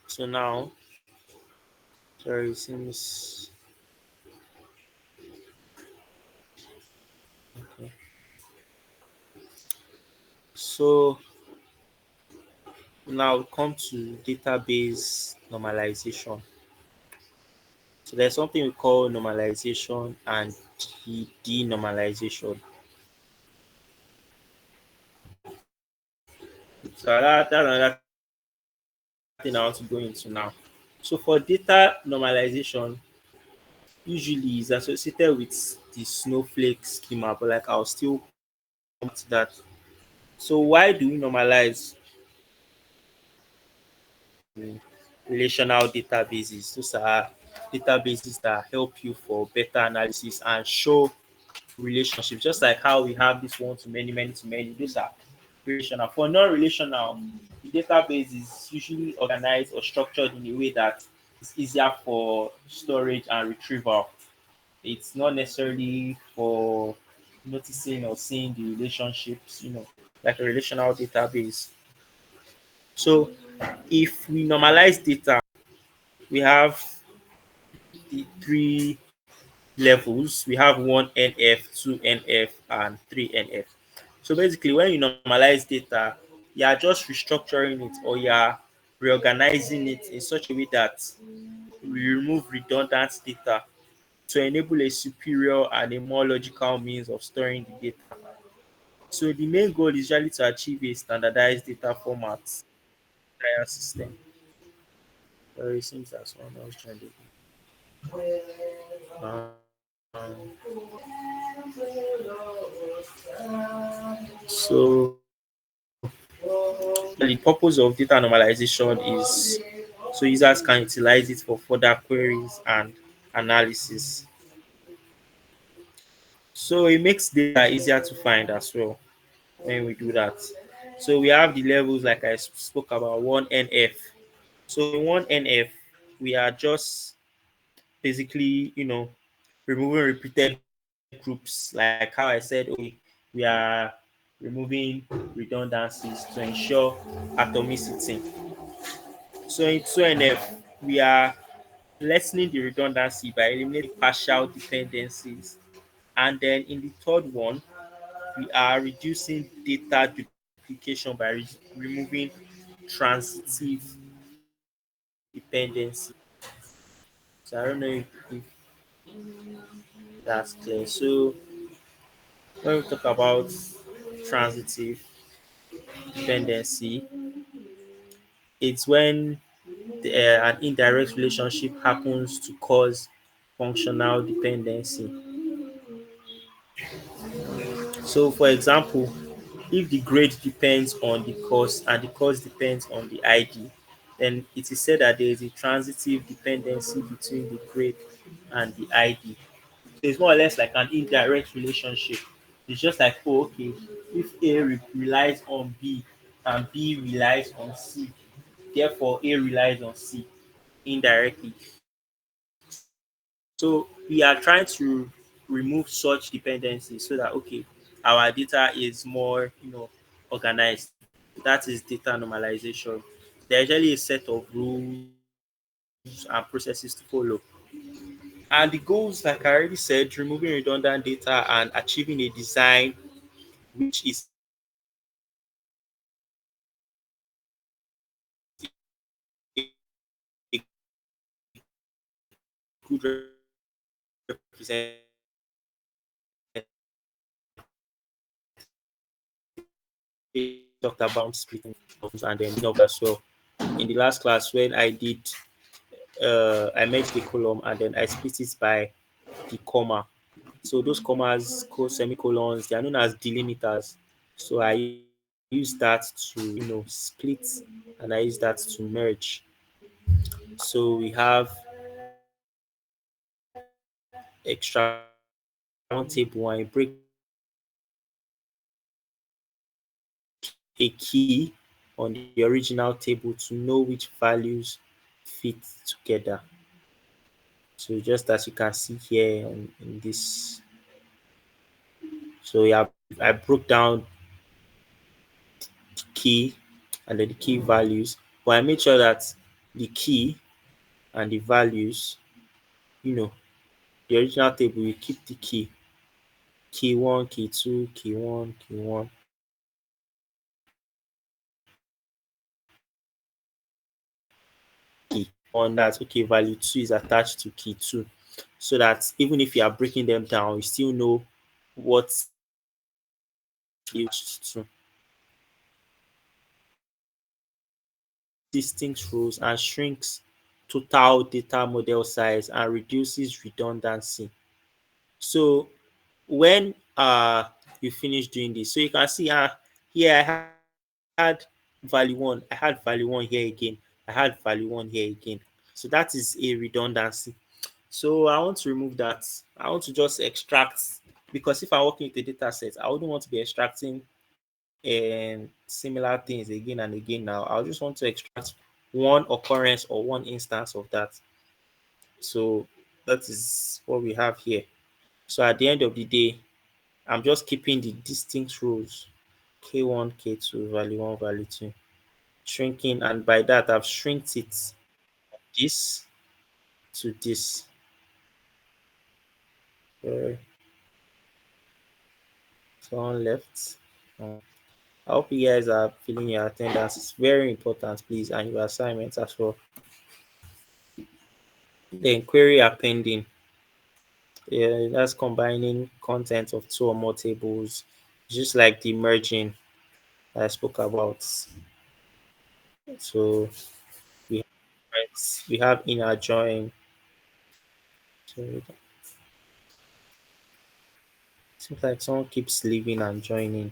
So now, sorry, it seems okay. So now we come to database normalization. So there's something we call normalization and denormalization. So that's another thing I want to go into now. So for data normalization, usually is associated with the snowflake schema, but like I'll still come to that. So why do we normalize relational databases? Those are databases that help you for better analysis and show relationships, just like how we have this one to many, many to many. Those are relational. For non-relational, the database is usually organized or structured in a way that is easier for storage and retrieval. It's not necessarily for noticing or seeing the relationships, like a relational database. So if we normalize data, we have the three levels. We have one NF, two NF, and three NF. So basically, when you normalize data, you are just restructuring it or you are reorganizing it in such a way that we remove redundant data to enable a superior and a more logical means of storing the data. So the main goal is usually to achieve a standardized data format entire system. Sorry, it seems that's one I was trying to do. So the purpose of data normalization is so users can utilize it for further queries and analysis. So it makes data easier to find as well when we do that. So we have the levels like I spoke about, one NF. So in one NF, we are just basically, removing repeated groups. Like how I said, okay, we are removing redundancies to ensure atomicity. So in 2NF, we are lessening the redundancy by eliminating partial dependencies. And then in the third one, we are reducing data duplication by removing transitive dependencies. So I don't know if that's clear. So when we talk about transitive dependency, it's when an indirect relationship happens to cause functional dependency. So, for example, if the grade depends on the course and the course depends on the ID, then it is said that there is a transitive dependency between the grade and the ID. So it's more or less like an indirect relationship. It's just like, oh, okay, if A relies on B and B relies on C, therefore A relies on C indirectly. So we are trying to remove such dependencies so that, okay, our data is more, organized. That is data normalization. There's usually a set of rules and processes to follow. And the goals, like I already said, removing redundant data and achieving a design which is a good representation talked about splitting and then as well. In the last class when I did I made the column and then I split it by the comma. So those commas, semicolons, they are known as delimiters. So I use that to, split and I use that to merge. So we have extract one table and break a key on the original table to know which values fit together. So just as you can see here in this, so yeah, I broke down the key and then the key values, but I made sure that the key and the values. You know, the original table, you keep the key, key one, key two, key one, key one. Key on that, okay, value two is attached to key two, so that even if you are breaking them down, you still know what to distinct rows and shrinks total data model size and reduces redundancy. So when you finish doing this, so you can see here I had value one, I had value one here again, I had value one here again. So that is a redundancy. So I want to remove that. I want to just extract, because if I'm working with a data set, I wouldn't want to be extracting similar things again and again. Now I just want to extract one occurrence or one instance of that. So that is what we have here. So at the end of the day, I'm just keeping the distinct rows, K1, K2, value 1, value 2, shrinking, and by that I've shrinked it this to this. Uh, so on left. I hope you guys are feeling your attendance. It's very important, please, and your assignments as well. Then query appending. Yeah, that's combining content of two or more tables, just like the merging I spoke about. So we we have inner join. So it seems like someone keeps leaving and joining.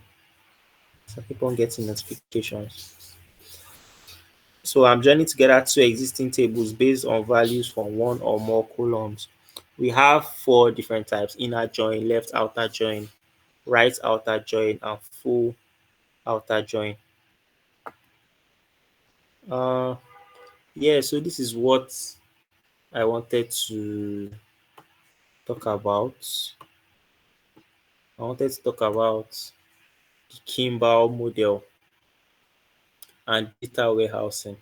So I keep on getting notifications. So I'm joining together two existing tables based on values from one or more columns. We have four different types: inner join, left outer join, right outer join, and full outer join. Uh, yeah, so this is what I wanted to talk about. I wanted to talk about the Kimball model and data warehousing.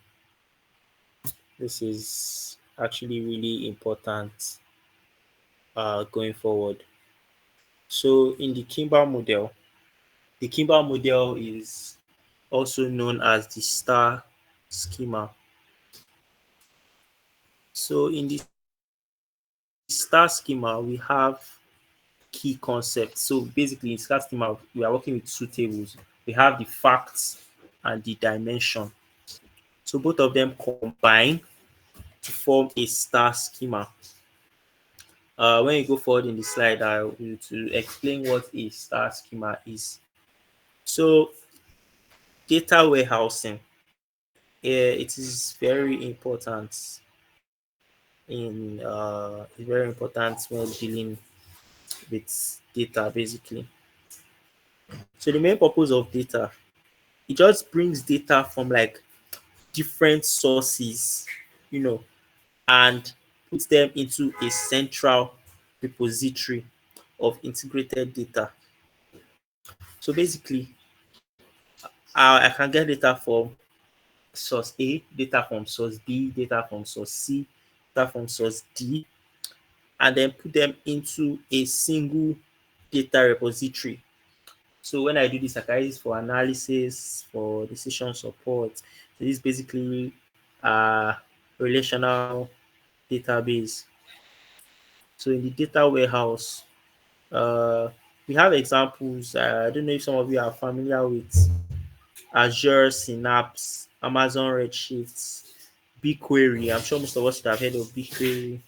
This is actually really important going forward. So in the Kimball model is also known as the star schema. So in the star schema, we have key concepts. So basically, in star schema, we are working with two tables. We have the facts and the dimension. So both of them combine to form a star schema. When you go forward in the slide, I will to explain what a star schema is. So data warehousing, it is very important it's very important when dealing with data basically. So the main purpose of data, it just brings data from like different sources, you know, and puts them into a central repository of integrated data. So basically, I can get data from source A, data from source B, data from source C, data from source D, and then put them into a single data repository. So when I do this, I can use for analysis, for decision support. So this is basically a relational database. So in the data warehouse, uh, we have examples. I don't know if some of you are familiar with Azure Synapse, Amazon Redshift, BigQuery. I'm sure most of us should have heard of BigQuery,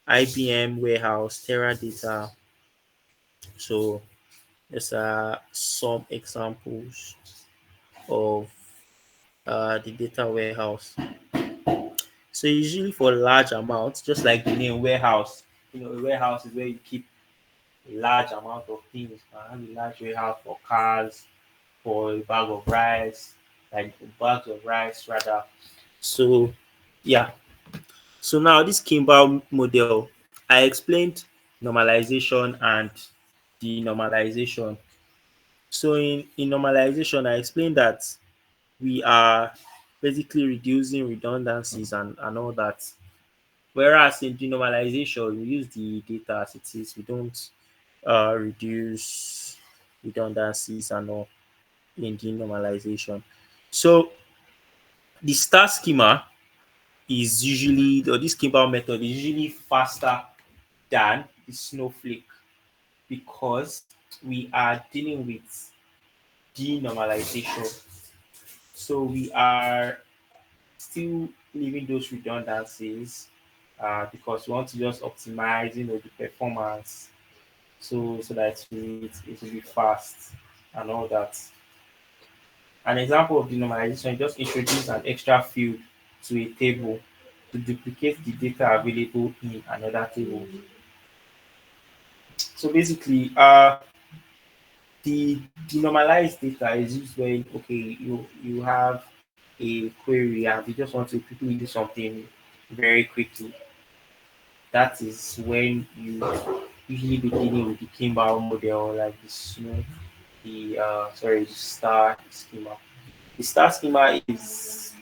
IBM Warehouse, Teradata. So these are some examples of the data warehouse. So usually for large amounts, just like the name warehouse, a warehouse is where you keep a large amount of things. I have a large warehouse for cars, for a bag of rice, like bags of rice rather. So yeah. So now this Kimball model, I explained normalization and denormalization. So in normalization, I explained that we are basically reducing redundancies and all that. Whereas in denormalization, we use the data as it is. We don't reduce redundancies and all in denormalization. So the star schema is usually, or this Kimball method is usually faster than the snowflake because we are dealing with denormalization. So we are still leaving those redundancies because we want to just optimize, the performance, so that it will be fast and all that. An example of denormalization: just introduce an extra field to a table to duplicate the data available in another table. So basically, the denormalized data is used when, okay, you have a query and you just want to quickly do something very quickly. That is when you usually beginning with the Kimball model, like this, the star schema. The star schema is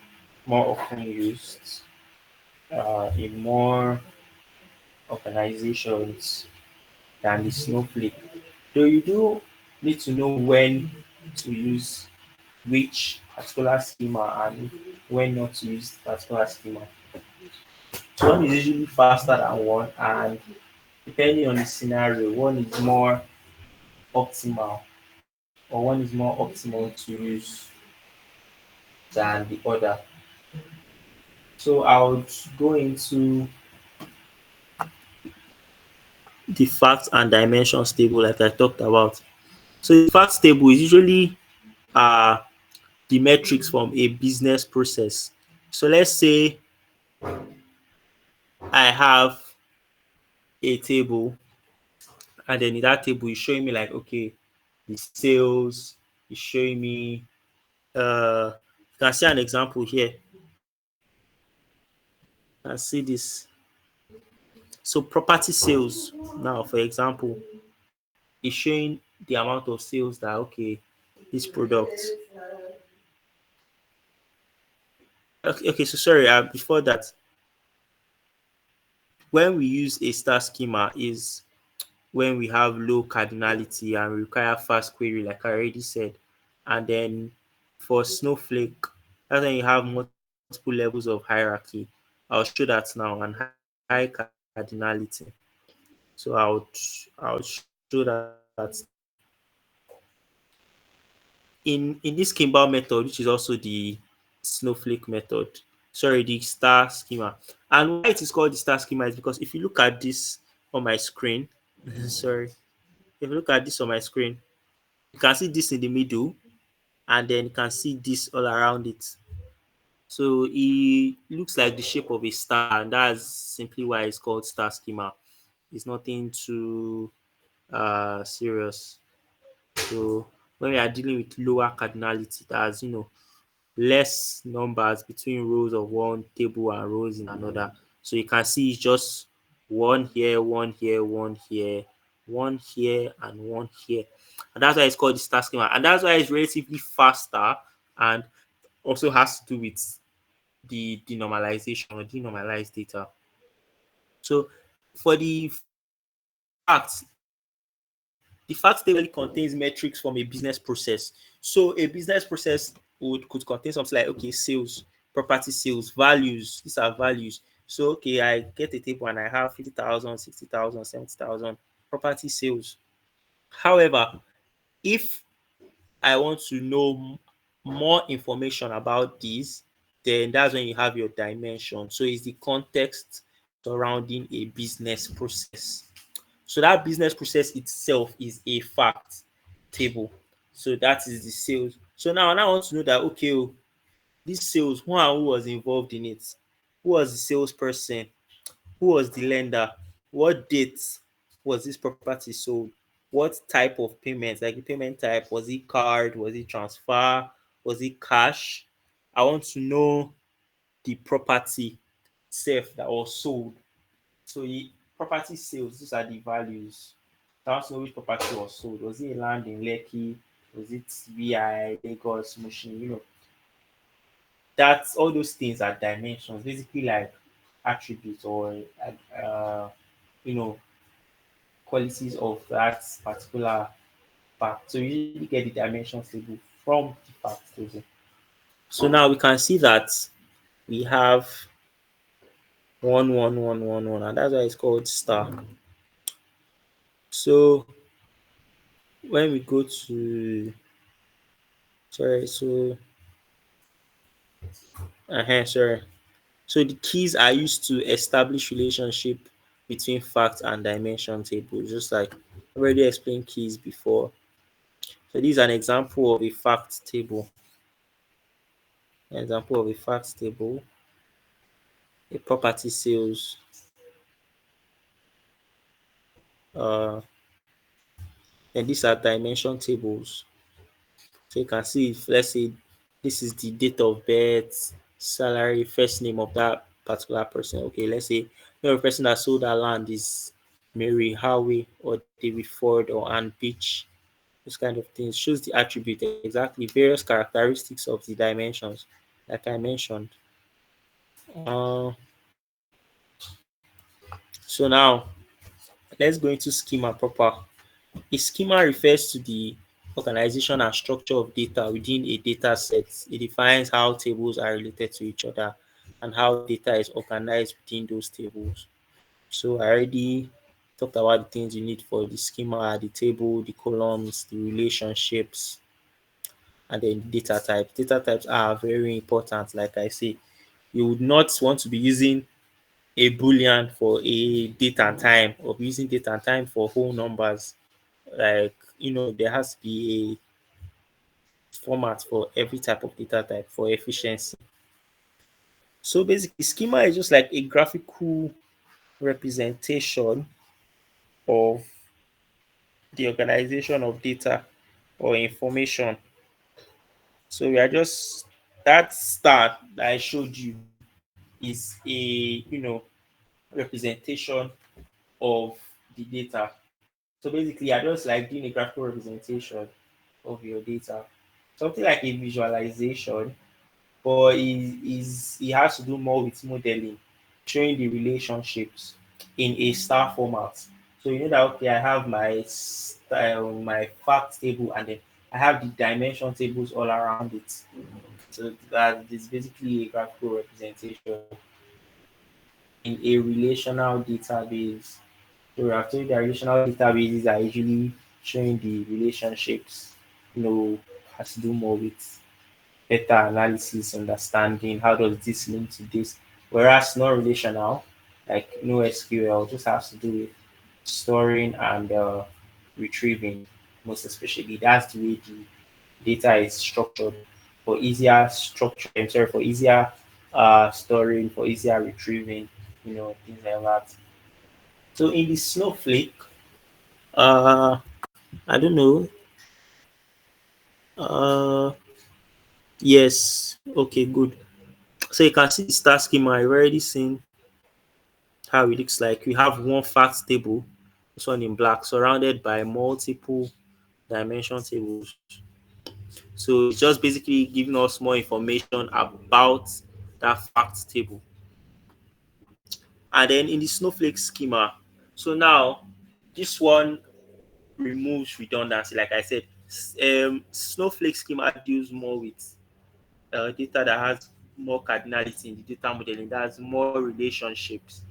more often used in more organizations than the snowflake. Though you do need to know when to use which particular schema and when not to use particular schema. So one is usually faster than one, and depending on the scenario, one is more optimal or one is more optimal to use than the other. So I would go into the facts and dimensions table like I talked about. So the facts table is usually uh, the metrics from a business process. So let's say I have a table, and then in that table is showing me like, okay, the sales is showing me, you can see an example here. You can see this. So property sales now, for example, is showing the amount of sales that, okay, this product. Okay, so sorry, before that, when we use a star schema is when we have low cardinality and require fast query, like I already said. And then for Snowflake, that's when you have multiple levels of hierarchy. I'll show that now, and high cardinality. So I would show that in this Kimball method, which is also the Snowflake method. Sorry, the star schema. And why it is called the star schema is because if you look at this on my screen, sorry, if you look at this on my screen, you can see this in the middle, and then you can see this all around it. So it looks like the shape of a star, and that's simply why it's called star schema. It's nothing too serious. So when we are dealing with lower cardinality, that's less numbers between rows of one table and rows in another. So you can see it's just one here, one here, one here, one here, and one here. And that's why it's called the star schema. And that's why it's relatively faster and also has to do with the denormalization or denormalized data. So for the facts, the facts table contains metrics from a business process. So a business process could contain something like, okay, sales, property sales, values. These are values. So okay, I get a table and I have 50,000, 60,000, 70,000 property sales. However, if I want to know more information about this, then that's when you have your dimension. So it's the context surrounding a business process. So that business process itself is a fact table. So that is the sales. So now I want to know that, okay, this sales, who was involved in it? Who was the salesperson? Who was the lender? What date was this property sold? What type of payment? Like the payment type, was it card? Was it transfer? Was it cash? I want to know the property itself that was sold. So the property sales, these are the values. I want to know which property was sold. Was it a land in Lekki? Was it VI, Lagos, Mushin? That's all those things are dimensions, basically like attributes or uh, you know qualities of that particular fact. So you usually get the dimensions table from the fact table. So now we can see that we have 1 1 1 1 1, and that's why it's called star. So when we go to sorry, so sorry. So the keys are used to establish relationship between fact and dimension tables, just like I already explained keys before. So this is an example of a fact table. An example of a fact table. A property sales. Uh, and these are dimension tables. So you can see if let's say this is the date of birth, salary, first name of that particular person. Okay, let's say the person that sold that land is Mary Howe or David Ford or Ann Beach. Those kind of things shows the attribute exactly various characteristics of the dimensions, like I mentioned. Uh, so now let's go into schema proper. A schema refers to the organization and structure of data within a data set. It defines how tables are related to each other and how data is organized within those tables. So I already talked about the things you need for the schema, the table, the columns, the relationships, and then data types. Data types are very important. Like I say, you would not want to be using a boolean for a date and time or using date and time for whole numbers. Like, there has to be a format for every type of data type for efficiency. So basically, schema is just like a graphical representation of the organization of data or information. So we are just that star that I showed you is a representation of the data. So basically, you're just like doing a graphical representation of your data, something like a visualization, but it has to do more with modeling, showing the relationships in a star format. So you know that okay, I have my style, my fact table, and then I have the dimension tables all around it. So that is basically a graphical representation in a relational database. So we have told that relational databases are usually showing the relationships, has to do more with better analysis, understanding how does this link to this. Whereas non-relational, like no SQL, just has to do with storing and retrieving, most especially. That's the way the data is structured for easier structure. I'm sorry, for easier storing, for easier retrieving, things like that. So in the Snowflake, I don't know. Uh, yes. Okay, good. So you can see the star schema. I've already seen how it looks like. We have one fact table, this one in black, surrounded by multiple dimension tables. So it's just basically giving us more information about that fact table. And then in the Snowflake schema, so now this one removes redundancy. Like I said, Snowflake schema deals more with data that has more cardinality in the data modeling. That's more relationships.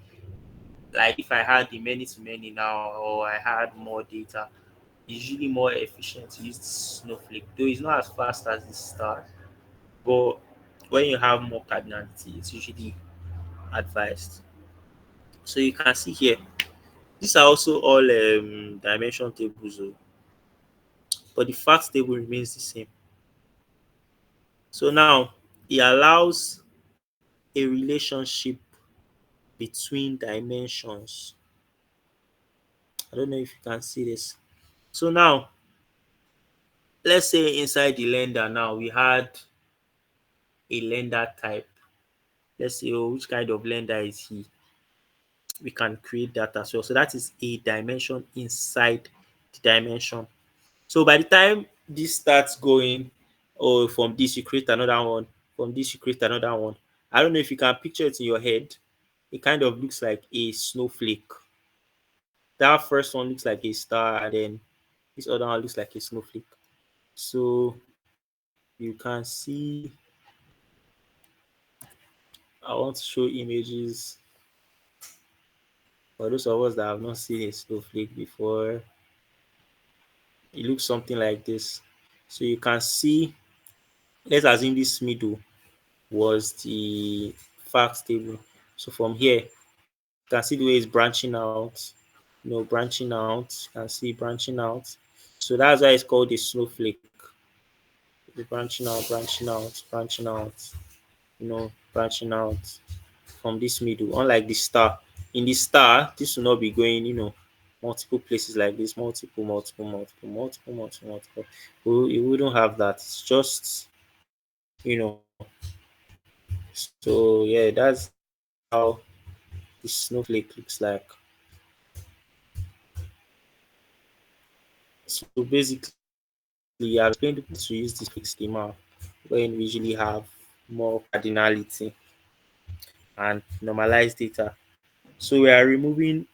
Like if I had the many to many now, or I had more data, it's usually more efficient to use Snowflake. Though it's not as fast as the star, but when you have more cardinality, it's usually advised. So you can see here, these are also all dimension tables, but the fact table remains the same. So now it allows a relationship between dimensions. I don't know if you can see this. So now, let's say inside the lender now we had a lender type. Let's say, which kind of lender is he? We can create that as well. So that is a dimension inside the dimension. So by the time this starts going, or from this you create another one, From this, you create another one. I don't know if you can picture it in your head. It kind of looks like a snowflake. That first one looks like a star, and then this other one looks like a snowflake. So you can see, I want to show images for those of us that have not seen a snowflake before. It looks something like this. So you can see, let's assume this middle was the fact table. So from here, you can see the way it's branching out, branching out. You can see branching out. So that's why it's called a snowflake. The branching out, branching out, branching out, branching out from this middle. Unlike the star, in the star, this will not be going, multiple places like this, multiple, multiple, multiple, multiple, multiple, multiple. You wouldn't have that. It's just, you know. So yeah, that's how the snowflake looks like. So basically, I've explained to use this fixed schema when we usually have more cardinality and normalized data. So we are removing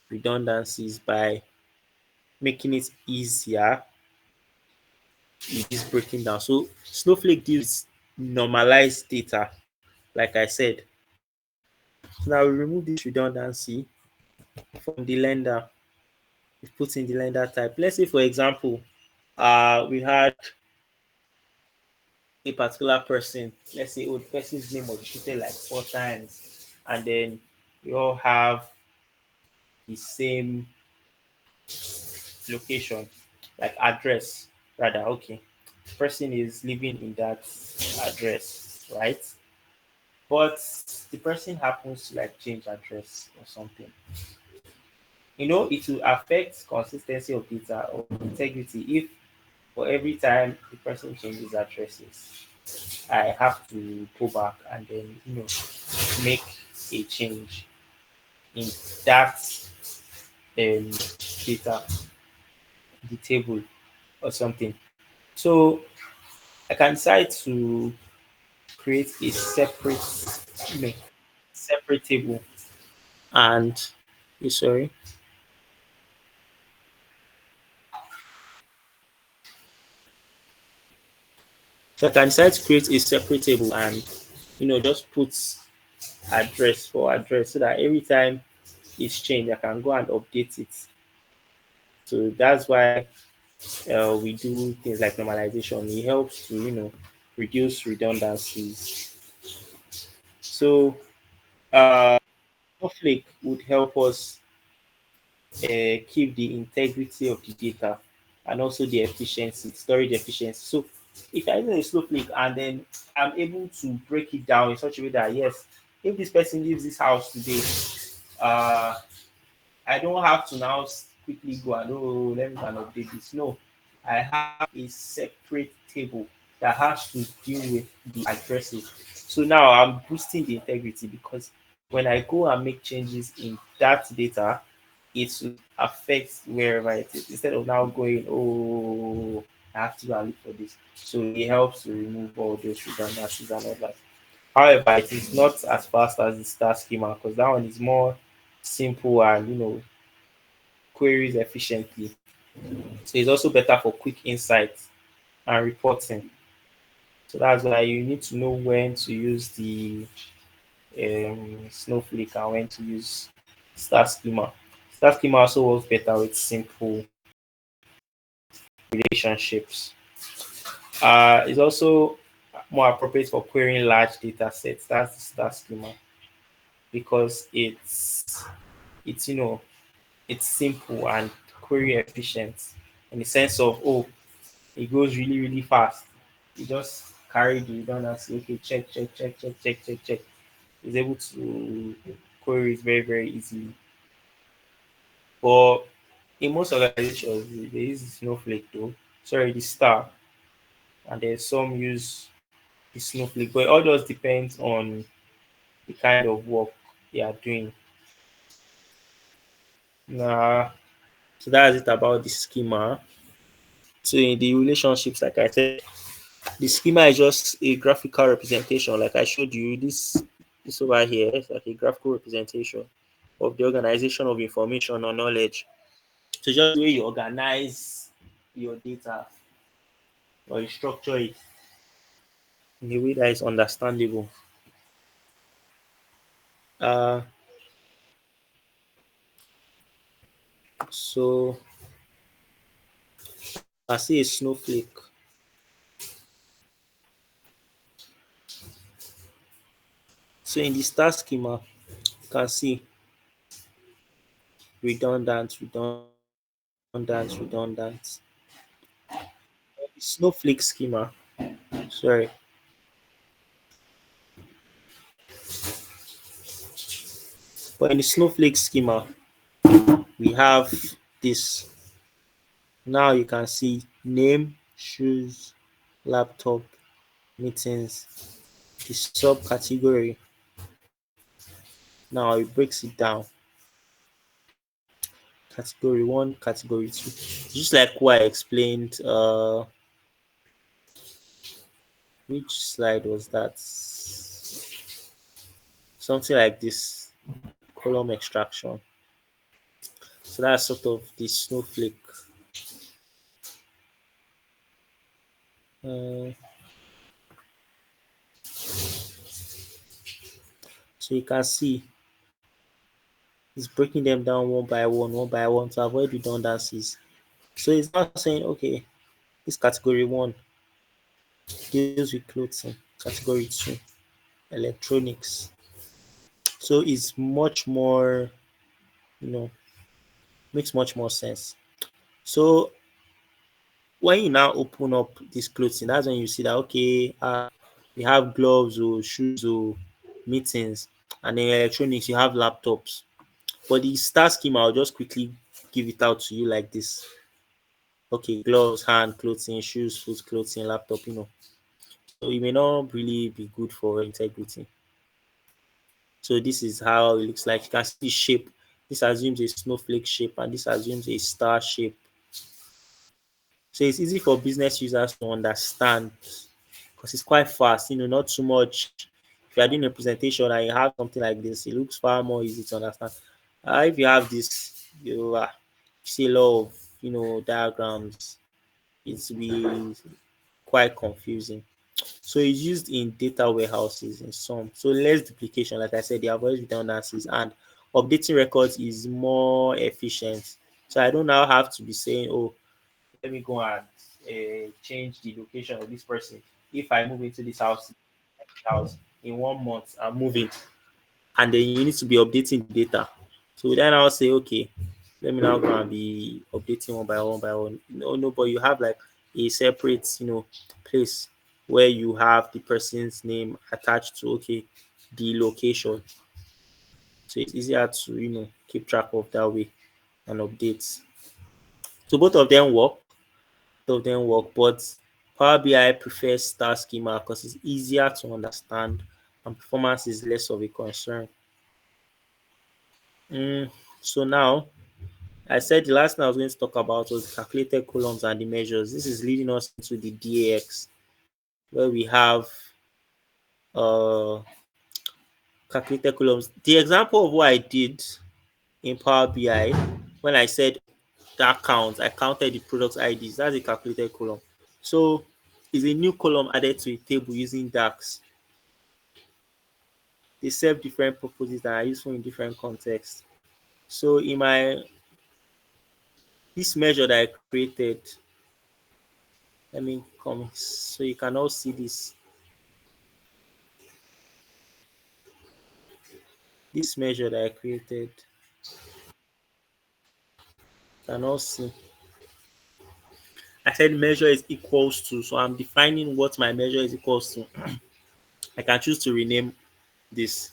redundancies by making it easier with this breaking down. So Snowflake deals normalized data, like I said. So now we remove this redundancy from the lender. We put in the lender type. Let's say, for example, we had a particular person. Let's say, the person's name was repeated like 4 times, and then we all have the same location, like address, rather. Okay, the person is living in that address, right? But the person happens to like change address or something. It will affect consistency of data or integrity if for every time the person changes addresses, I have to go back and then make a change in that um, data, the table or something. So I can decide to create a you know, separate table and sorry. So I can decide to create a separate table and just put address for address so that every time it's changed, I can go and update it. So that's why we do things like normalization. It helps to reduce redundancies. So Snowflake would help us keep the integrity of the data and also the efficiency, storage efficiency. So if I use a Snowflake and then I'm able to break it down in such a way that yes, if this person leaves this house today, uh, I don't have to now quickly go and let me can update this. No, I have a separate table that has to deal with the addresses. So now I'm boosting the integrity because when I go and make changes in that data, it will affect wherever it is. Instead of now going, I have to go and look for this. So it helps to remove all those redundancies and all that. However, it is not as fast as the star schema because that one is more simple and queries efficiently. So it's also better for quick insights and reporting. So that's why you need to know when to use the Snowflake and when to use Star Schema. Star Schema also works better with simple relationships. It's also more appropriate for querying large data sets. That's the Star Schema because it's it's simple and query efficient in the sense of it goes really, really fast. You just carry the redundancy. Okay, check, check, check, check, check, check, check. It's able to query it very, very easily. But in most organizations, they use Snowflake though. Sorry, the Star, and then some use the Snowflake. But it all just depends on the kind of work they are doing. So that's it about the schema. So in the relationships, like I said, The schema is just a graphical representation, like I showed you. This over here is like a graphical representation of the organization of information or knowledge. So just the way you organize your data or you structure it in a way that is understandable. Uh, so I see a snowflake. So in the star schema, you can see redundant, redundant. The snowflake schema, sorry, but in the snowflake schema, we have this. Now you can see name, shoes, laptop, meetings, the subcategory. Now it breaks it down. Category one, category two. Just like what I explained. Which slide was that? Something like this, column extraction. So that's sort of the snowflake. Uh, so you can see it's breaking them down one by one to avoid redundancies. So it's not saying, okay, this category one deals with clothing, category two, electronics. So it's much more, you know, makes much more sense. So when you now open up this clothing, that's when you see that, okay, we have gloves or shoes or meetings, and then electronics, you have laptops. For the star scheme, I'll just quickly give it out to you like this. Okay, gloves, hand, clothing, shoes, food, clothing, laptop, So it may not really be good for integrity. So this is how it looks like. You can see the shape. This assumes a snowflake shape and this assumes a star shape. So it's easy for business users to understand because it's quite fast, not too much. If you are doing a presentation and you have something like this, it looks far more easy to understand. If you have this, see a lot of diagrams, it will be quite confusing. So it's used in data warehouses in some. So less duplication, like I said, they avoid redundancies and updating records is more efficient. So I don't now have to be saying, oh, let me go and change the location of this person. If I move into this house in 1 month, I'm moving, and then you need to be updating the data. So then I'll say, okay, let me now go and be updating one by one by one. No, but you have like a separate, place where you have the person's name attached to the location. So it's easier to keep track of that way and updates. So both of them work, but Power BI prefers star schema because it's easier to understand and performance is less of a concern. Mm, so now, I said the last thing I was going to talk about was the calculated columns and the measures. This is leading us into the DAX, where we have uh, calculated columns. The example of what I did in Power BI, when I said that count, I counted the product IDs. That's a calculated column. So it's a new column added to a table using DAX. They serve different purposes that are useful in different contexts. So in my this measure that I created, let me come so you can all see this. This measure that I created, you can all see. I said measure is equals to, so I'm defining what my measure is equals to. I can choose to rename this.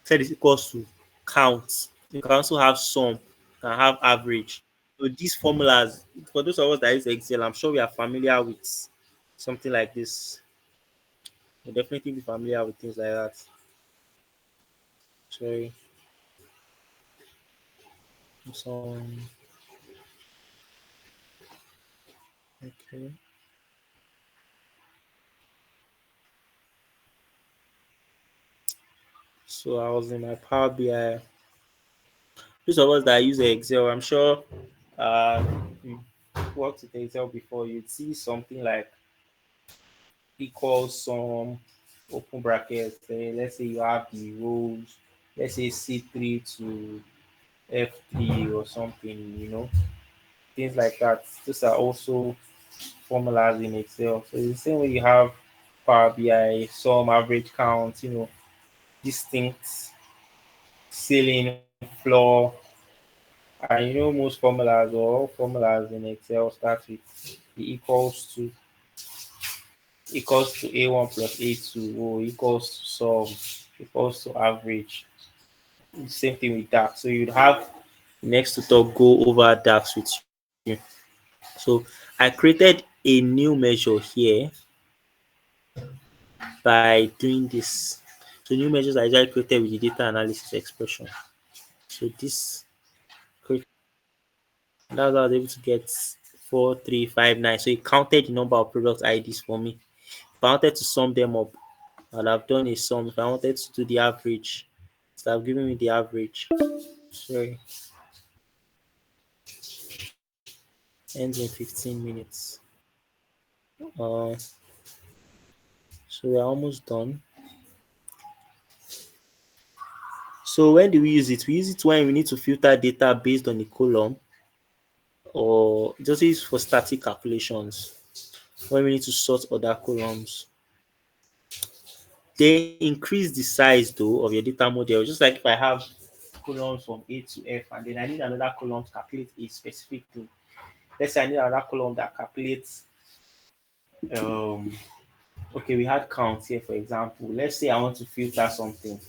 I said it's equals to count. You can also have sum, you can have average. So these formulas, for those of us that use Excel, I'm sure we are familiar with something like this. You'll definitely be familiar with things like that. Sorry. So, okay. So I was in my Power BI. Those of us that use Excel, I'm sure you worked with Excel before, you'd see something like equals some open brackets. Let's say you have the rows, let's say C3 to F3 or something, things like that. Those are also formulas in Excel. So it's the same way you have Power BI, sum, average count, distinct, ceiling, floor, and most formulas or all formulas in Excel start with the equals to A1 plus A2 or equals to sum, equals to average. Same thing with DAX. So you'd have next to talk go over DAX with you. So I created a new measure here by doing this. So new measures I just created with the data analysis expression. So this that's how I was able to get 4359. So it counted the number of product IDs for me. If I wanted to sum them up, I'd have done a sum. If I wanted to do the average, it would have given me the average. Sorry, ends in 15 minutes. Uh, so we're almost done. So when do we use it? We use it when we need to filter data based on a column, or just use for static calculations. When we need to sort other columns, they increase the size though of your data model. Just like if I have columns from A to F, and then I need another column to calculate a specific thing. Let's say I need another column that calculates. Okay, we had counts here, for example. Let's say I want to filter something.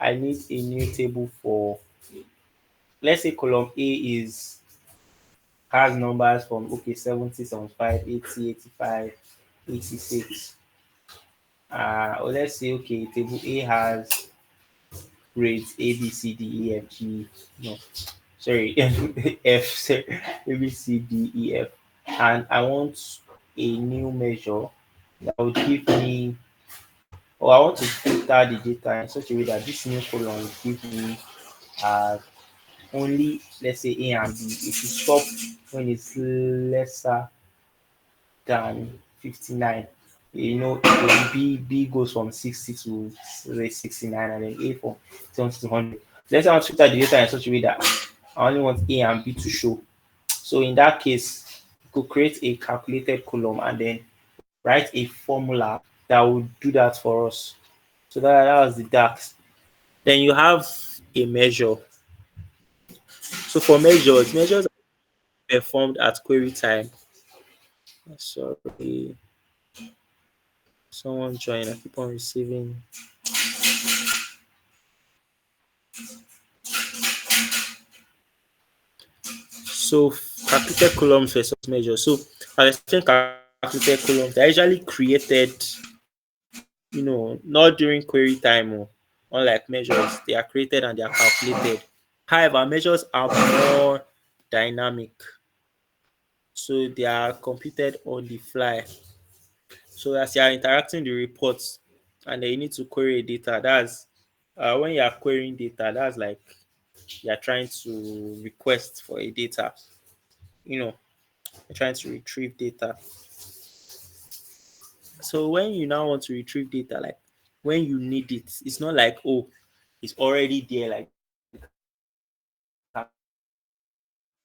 I need a new table for. Let's say column A is has numbers from 70, 75, 80, 85, 86. Or let's say table A has grades A, B, C, D, E, F, G. No, sorry, F, sorry, A, B, C, D, E, F. And I want a new measure that would give me, or I want to filter the data in such a way that this new column will give me uh, only, let's say, A and B. It should stop when it's lesser than 59. B goes from 60 to say 69, and then A from 70 to 100. Let's say I want to filter the data in such a way that I only want A and B to show. So in that case, you could create a calculated column and then write a formula that would do that for us. So that was the DAX. Then you have a measure. So for measures are performed at query time. Sorry, someone join. I keep on receiving. So calculated columns versus measures. So I'll explain calculated columns. They're usually created, not during query time. Unlike measures, they are created and they are calculated. However, measures are more dynamic. So they are computed on the fly. So as you are interacting the reports and then you need to query data, that's when you are querying data, that's like you are trying to request for a data. You're trying to retrieve data. So when you now want to retrieve data, like when you need it, it's not like, it's already there, like the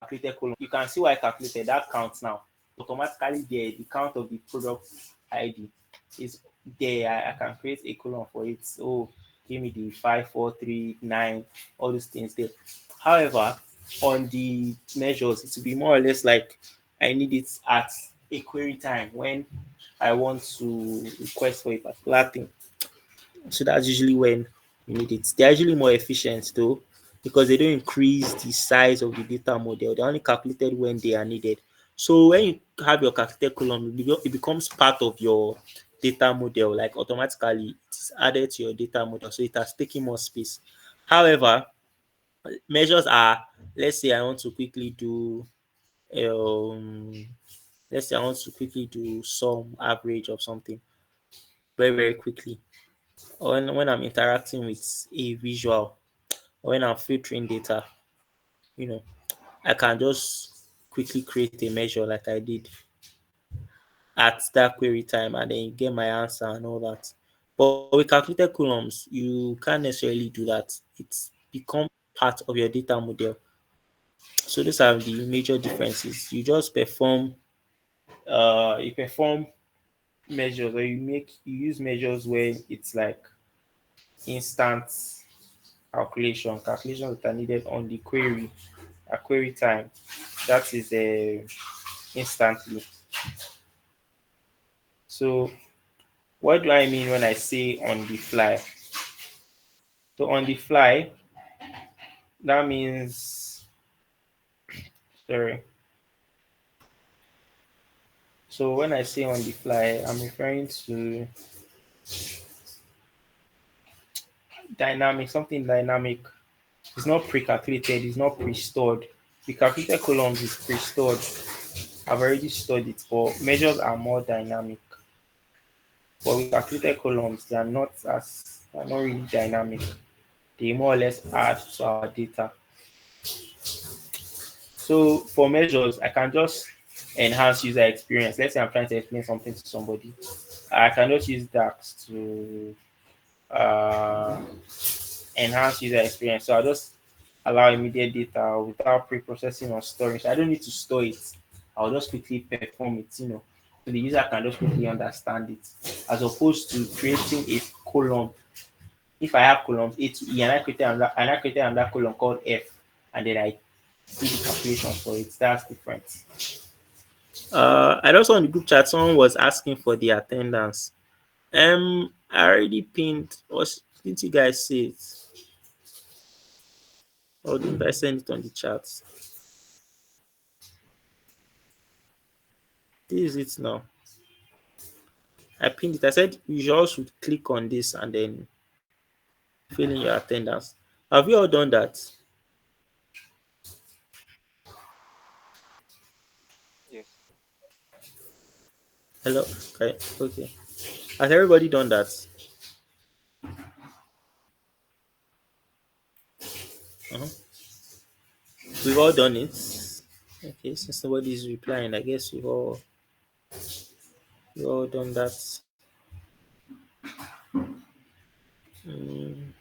calculated column. You can see why I calculated that count now. Automatically there, the count of the product ID is there. I can create a column for it. Give me the 5439, all those things there. However, on the measures, it will be more or less like I need it at a query time when I want to request for a particular thing. So that's usually when you need it. They're usually more efficient though, because they don't increase the size of the data model. They're only calculated when they are needed. So when you have your calculated column, it becomes part of your data model, like automatically it's added to your data model. So it has taken more space. However, measures are, let's say I want to quickly do um let's say I want to quickly do some average of something very, very quickly. or when I'm interacting with a visual, or when I'm filtering data, you know, I can just quickly create a measure like I did at that query time and then you get my answer and all that. But with calculated columns, you can't necessarily do that. It's become part of your data model. So these are the major differences. You perform measures, or you use measures where it's like instant calculations that are needed on the query at query time. That is instantly. So what do I mean when I say on the fly? So on the fly, that means, sorry. So when I say on the fly, I'm referring to dynamic, something dynamic. It's not pre-calculated, it's not pre-stored. The calculated columns is pre-stored. I've already stored it, but measures are more dynamic. But with calculated columns, they are not really dynamic. They more or less add to our data. So for measures, I can just enhance user experience. Let's say I'm trying to explain something to somebody. I can just use DAX to uh, enhance user experience. So I'll just allow immediate data without pre-processing or storage. I don't need to store it. I'll just quickly perform it, so the user can just quickly understand it, as opposed to creating a column. If I have columns A to E and I created another column called F, and then I do the calculation for it, that's different. I also on the group chat, someone was asking for the attendance. I already pinned. Didn't you guys see it? Or didn't I send it on the chat? This is it now. I pinned it. I said you all should click on this and then fill in your attendance. Have you all done that? Yes. Hello? Okay. Okay. Has everybody done that? Uh-huh. We've all done it. Okay, since nobody is replying, I guess we've all done that. Mm.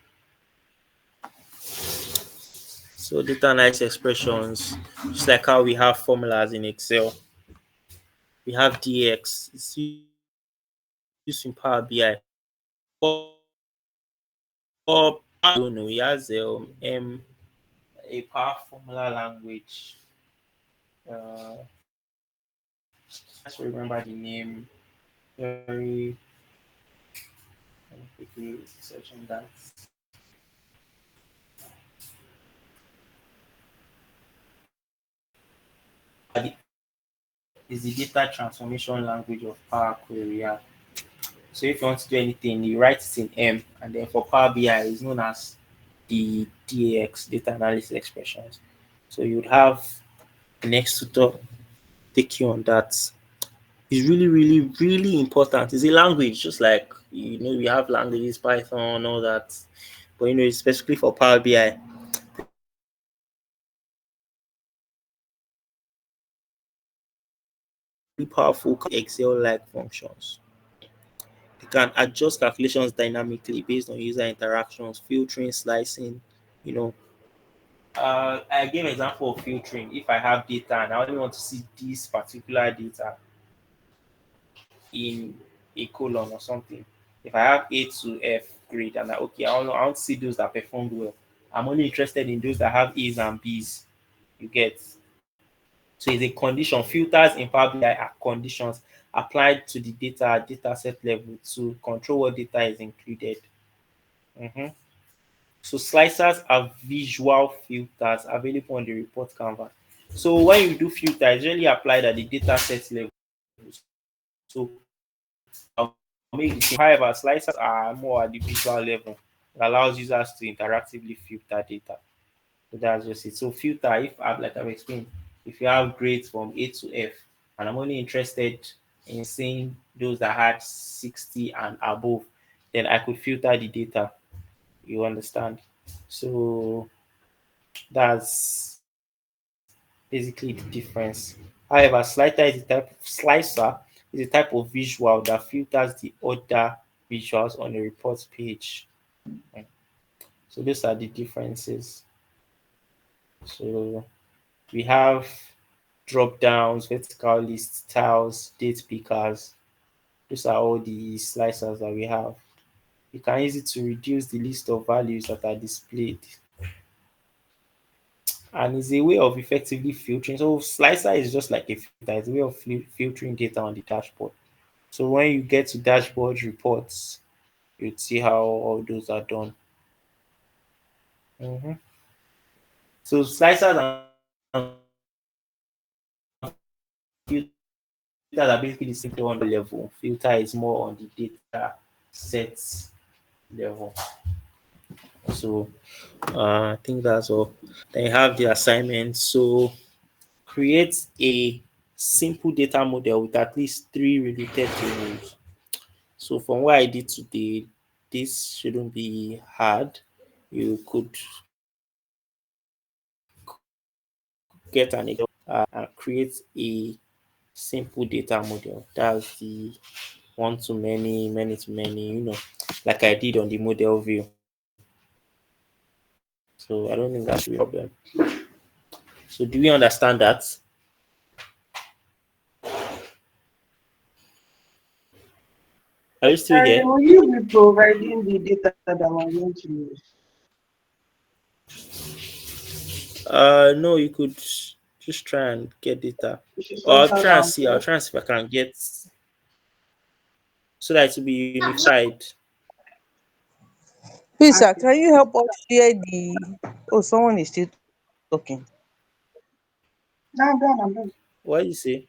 So data analysis expressions, just like how we have formulas in Excel, we have DX. It's used in Power BI. But I don't know. He has a power formula language. Trying to remember the name. Very quickly searching that. Is the data transformation language of Power Query. Yeah. So if you want to do anything, you write it in M, and then for Power BI, it's known as the DAX, data analysis expressions. So you would have the next tutor take you on that. It's really, really, really important. It's a language, just like we have languages, Python, all that. But specifically for Power BI, really powerful Excel-like functions. You can adjust calculations dynamically based on user interactions, filtering, slicing. You know, I gave an example of filtering. If I have data and I only want to see this particular data in a column or something, if I have A to F grade and I want to see those that performed well. I'm only interested in those that have A's and B's. You get. So it's a condition. Filters in Power BI are conditions applied to the data set level to control what data is included. Mhm. So slicers are visual filters available on the report canvas. So when you do filter, it's really applied at the data set level. So I'll make the same. However, slicers are more at the visual level. It allows users to interactively filter data. So that's just it. So filter, if I've like I've explained, if you have grades from A to F, and I'm only interested in seeing those that had 60 and above, then I could filter the data. You understand? So that's basically the difference. However, slicer is a type of visual that filters the other visuals on a report page. Mm. So those are the differences. So we have drop downs, vertical lists, tiles, date pickers. Those are all the slicers that we have. You can use it to reduce the list of values that are displayed, and is a way of effectively filtering. So slicer is just like a filter. It's a way of filtering data on the dashboard. So when you get to dashboard reports, you'd see how all those are done. Mhm. So slicers and filters are basically the same on the level. Filter is more on the data sets level. So I think that's all. Then you have the assignment. So create a simple data model with at least three related tables. So from what I did today, this shouldn't be hard. You could get an Excel sheet and create a simple data model. That's the one to many, many to many, like I did on the model view. So I don't think that should be a problem. So do we understand that? Are you still here? Will you be providing the data that we're going to use? No, you could just try and get data. You should Or sort that out I'll first. try and see if I can get so that it will be unified. Please, sir, Okay. can you help us share the? Oh, someone is still talking. Now I'm done. I'm done. What do you say?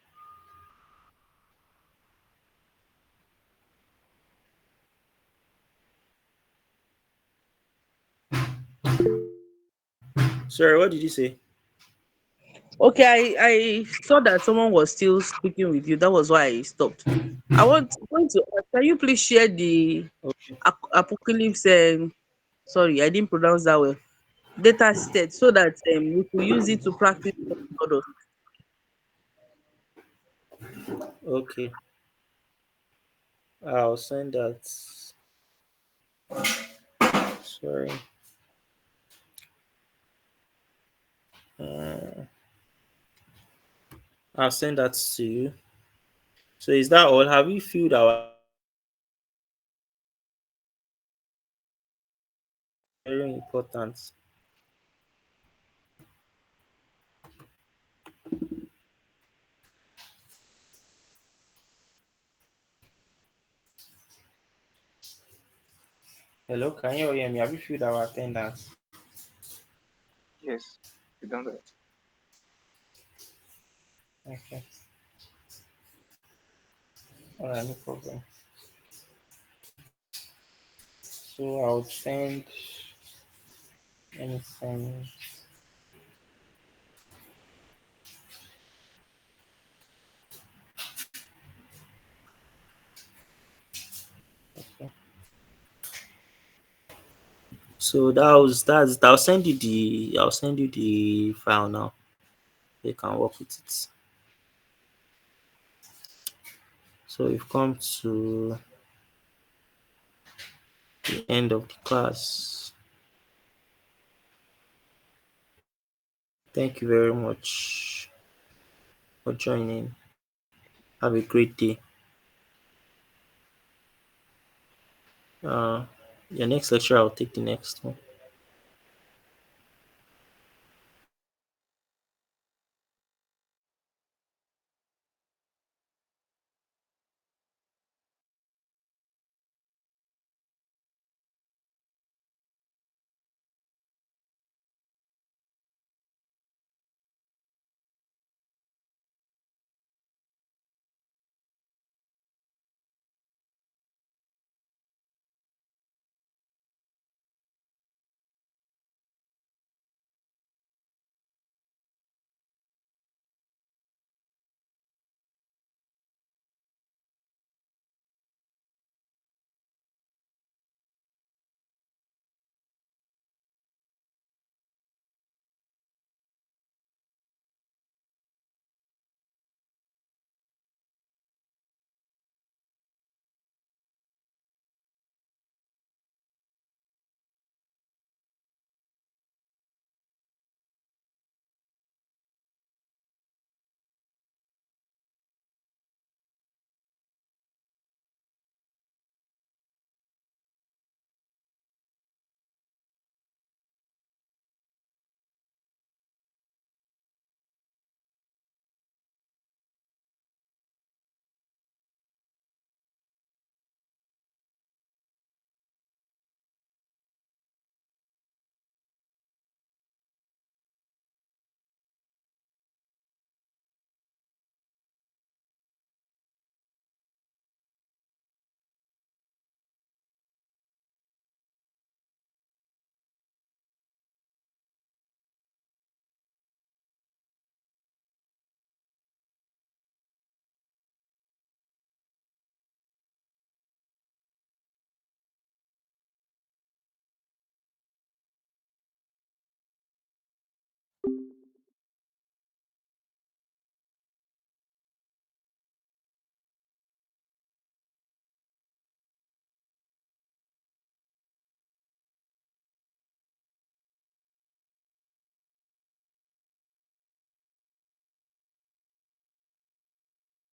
Sorry, what did you say? Okay, I saw that someone was still speaking with you. That was why I stopped. Going to ask, can you please share the Okay. apocalypse? Sorry, I didn't pronounce that well. Data set so that we could use it to practice models. Okay. I'll send that. Sorry. Uh, I'll send that to you. So is that all? Have we filled our attendance? Very important. Hello, can you hear me? Have you filled our attendance? Yes, you done that. Okay. Alright, no problem. So I'll send anything. Okay. So I'll send you the file now. You can work with it. So we've come to the end of the class. Thank you very much for joining. Have a great day. Uh, your next lecture, I'll take the next one.